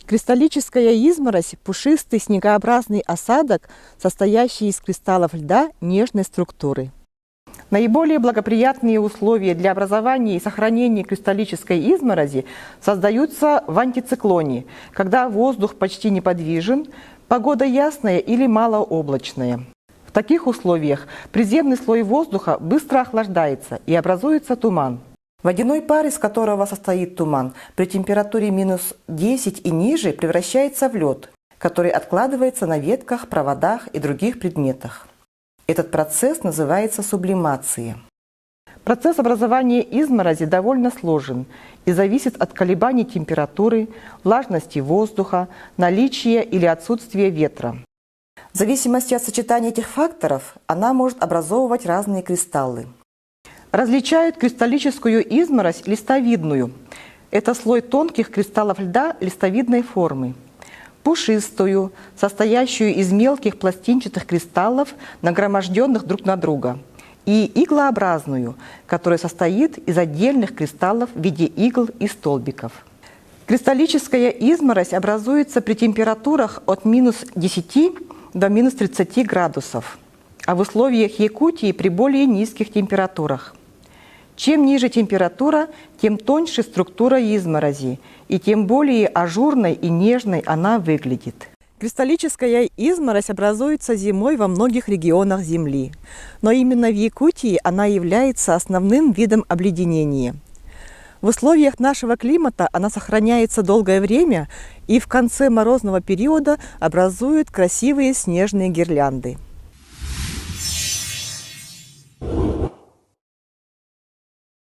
Кристаллическая изморозь – пушистый снегообразный осадок, состоящий из кристаллов льда нежной структуры. Наиболее благоприятные условия для образования и сохранения кристаллической изморози создаются в антициклоне, когда воздух почти неподвижен, погода ясная или малооблачная. В таких условиях приземный слой воздуха быстро охлаждается и образуется туман. Водяной пар, из которого состоит туман, при температуре минус 10 и ниже превращается в лед, который откладывается на ветках, проводах и других предметах. Этот процесс называется сублимацией. Процесс образования изморози довольно сложен и зависит от колебаний температуры, влажности воздуха, наличия или отсутствия ветра. В зависимости от сочетания этих факторов она может образовывать разные кристаллы. Различают кристаллическую изморозь листовидную. Это слой тонких кристаллов льда листовидной формы. Пушистую, состоящую из мелких пластинчатых кристаллов, нагроможденных друг на друга, и иглообразную, которая состоит из отдельных кристаллов в виде игл и столбиков. Кристаллическая изморозь образуется при температурах от минус 10 до минус 30 градусов, а в условиях Якутии при более низких температурах. Чем ниже температура, тем тоньше структура изморози, и тем более ажурной и нежной она выглядит. Кристаллическая изморозь образуется зимой во многих регионах Земли, но именно в Якутии она является основным видом обледенения. В условиях нашего климата она сохраняется долгое время и в конце морозного периода образует красивые снежные гирлянды.